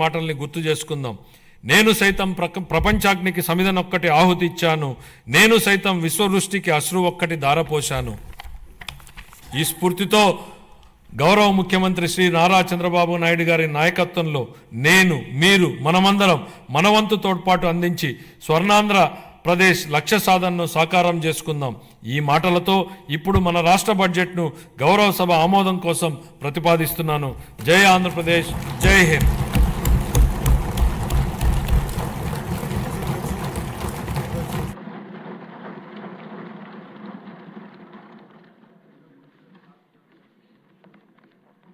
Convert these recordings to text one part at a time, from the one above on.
మాటల్ని గుర్తు చేసుకుందాం. నేను సైతం ప్రపంచాగ్నికి సమిధనొక్కటి ఆహుతి ఇచ్చాను, నేను సైతం విశ్వవృష్టికి అశ్రు ఒక్కటి ధారపోశాను. ఈ స్ఫూర్తితో గౌరవ ముఖ్యమంత్రి శ్రీ నారా చంద్రబాబు నాయుడు గారి నాయకత్వంలో నేను, మీరు, మనమందరం మనవంతు తోడ్పాటు అందించి స్వర్ణాంధ్ర ప్రదేశ్ లక్ష్య సాధనను సాకారం చేసుకుందాం. ఈ మాటలతో ఇప్పుడు మన రాష్ట్ర బడ్జెట్ను గౌరవ సభ ఆమోదం కోసం ప్రతిపాదిస్తున్నాను. జై ఆంధ్రప్రదేశ్, జై Hind.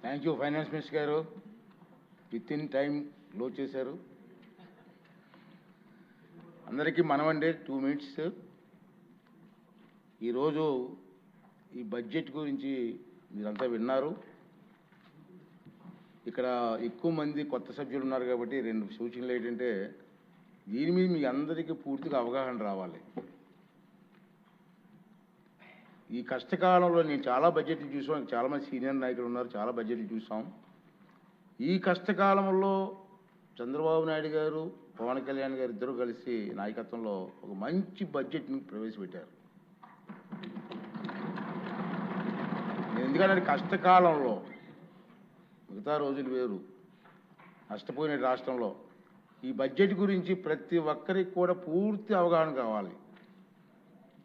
Thank you finance minister గారు, విత్ ఇన్ టైం క్లోజ్ చేశారు. అందరికీ మనమండి 2 minutes. ఈరోజు ఈ బడ్జెట్ గురించి మీరంతా విన్నారు. ఇక్కడ ఎక్కువ మంది కొత్త సభ్యులు ఉన్నారు కాబట్టి 2 సూచనలు ఏంటంటే, దీని మీద మీ అందరికీ పూర్తిగా అవగాహన రావాలి. ఈ కష్టకాలంలో నేను చాలా బడ్జెట్లు చూసాం, చాలామంది సీనియర్ నాయకులు ఉన్నారు, చాలా బడ్జెట్లు చూసాం. ఈ కష్టకాలంలో చంద్రబాబు నాయుడు గారు, పవన్ కళ్యాణ్ గారు ఇద్దరు కలిసి నాయకత్వంలో ఒక మంచి బడ్జెట్ని ప్రవేశపెట్టారు. ఎందుకంటే కష్టకాలంలో మిగతా రోజులు వేరు, నష్టపోయిన రాష్ట్రంలో ఈ బడ్జెట్ గురించి ప్రతి ఒక్కరికి కూడా పూర్తి అవగాహన కావాలి.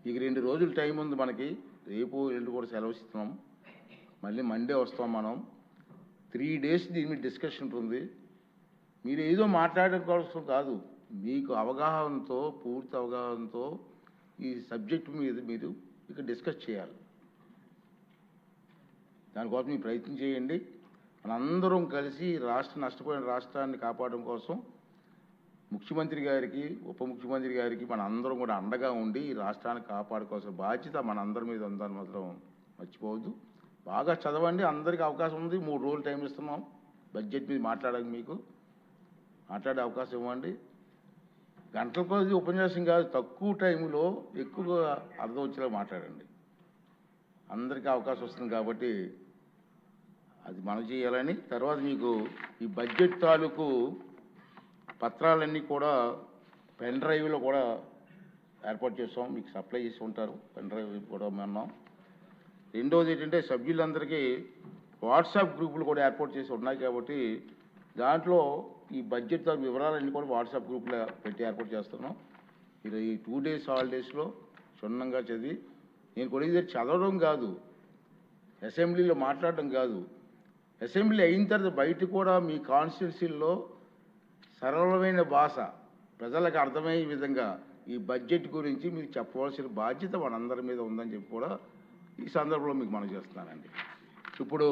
ఇక 2 రోజులు టైం ఉంది మనకి. రేపు ఎల్లుండి కూడా సెలవు ఇస్తున్నాం, మళ్ళీ మండే వస్తాం మనం. 3 days దీని మీద డిస్కషన్ ఉంటుంది. మీరు ఏదో మాట్లాడడం కోసం కాదు, మీకు అవగాహనతో, పూర్తి అవగాహనతో ఈ సబ్జెక్టు మీద మీరు ఇక్కడ డిస్కస్ చేయాలి. దానికోసం మీరు ప్రయత్నం చేయండి. మనందరం కలిసి నష్టపోయిన రాష్ట్రాన్ని కాపాడడం కోసం ముఖ్యమంత్రి గారికి, ఉప ముఖ్యమంత్రి గారికి మన అందరం కూడా అండగా ఉండి ఈ రాష్ట్రాన్ని కాపాడుకోవాల్సిన బాధ్యత మన అందరి మీద ఉందని మాత్రం మర్చిపోవద్దు. బాగా చదవండి, అందరికీ అవకాశం ఉంది. 3 రోజులు టైం ఇస్తున్నాం బడ్జెట్ మీద మాట్లాడడానికి. మీకు మాట్లాడే అవకాశం ఇవ్వండి. గంటల కొద్ది ఉపన్యాసం కాదు, తక్కువ టైంలో ఎక్కువగా అర్థం వచ్చేలా మాట్లాడండి. అందరికీ అవకాశం వస్తుంది కాబట్టి అది మనం చేయాలని. తర్వాత మీకు ఈ బడ్జెట్ తాలూకు పత్రాలన్నీ కూడా పెన్ డ్రైవ్లో కూడా ఏర్పాటు చేస్తాం, మీకు సప్లై చేసి ఉంటారు. పెన్ డ్రైవ్ కూడా మనం. రెండవది ఏంటంటే, సభ్యులందరికీ వాట్సాప్ గ్రూపులు కూడా ఏర్పాటు చేసి ఉన్నాయి కాబట్టి దాంట్లో ఈ బడ్జెట్ వివరాలన్నీ కూడా వాట్సాప్ గ్రూప్లో పెట్టి ఏర్పాటు చేస్తున్నాం. మీరు ఈ 2 days హాలిడేస్లో క్షుణ్ణంగా చదివి, నేను కూడా చదవడం కాదు, అసెంబ్లీలో మాట్లాడడం కాదు, అసెంబ్లీ అయిన తర్వాత బయట కూడా మీ కాన్స్టిట్యున్సీల్లో సరళమైన భాష ప్రజలకు అర్థమయ్యే విధంగా ఈ బడ్జెట్ గురించి మీరు చెప్పవలసిన బాధ్యత మనందరి మీద ఉందని చెప్పి కూడా ఈ సందర్భంలో మీకు మనం చేస్తున్నానండి. ఇప్పుడు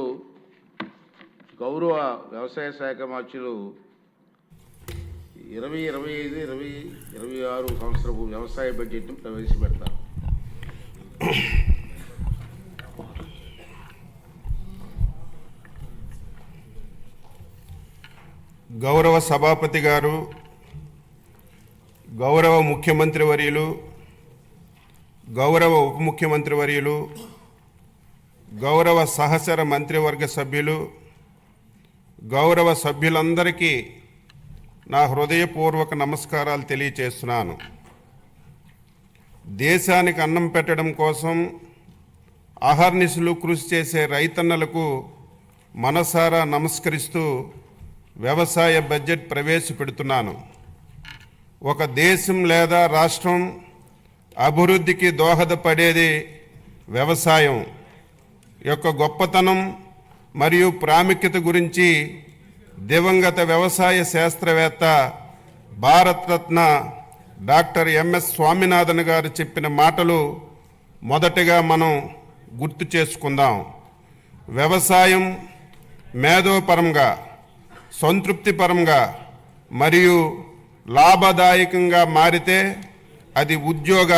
గౌరవ వ్యవసాయ శాఖ మంత్రులు 2025-2026 సంవత్సరపు వ్యవసాయ బడ్జెట్ను ప్రవేశపెడతారు. గౌరవ సభాపతి గారు, గౌరవ ముఖ్యమంత్రి వర్యులు, గౌరవ ఉప ముఖ్యమంత్రి వర్యులు, గౌరవ సహచర మంత్రివర్గ సభ్యులు, గౌరవ సభ్యులందరికీ నా హృదయపూర్వక నమస్కారాలు తెలియచేస్తున్నాను. దేశానికి అన్నం పెట్టడం కోసం అహర్నిశలు కృషి చేసే రైతన్నలకు మనసారా నమస్కరిస్తూ వ్యవసాయ బడ్జెట్ ప్రవేశపెడుతున్నాను. ఒక దేశం లేదా రాష్ట్రం అభివృద్ధికి దోహదపడేది వ్యవసాయం యొక్క గొప్పతనం మరియు ప్రాముఖ్యత గురించి దివంగత వ్యవసాయ శాస్త్రవేత్త భారతరత్న డాక్టర్ ఎంఎస్ స్వామినాథన్ గారు చెప్పిన మాటలు మొదటగా మనం గుర్తు చేసుకుందాం. వ్యవసాయం మేధోపరంగా, సంతృప్తిపరంగా మరియు లాభదాయకంగా మారితే అది ఉద్యోగ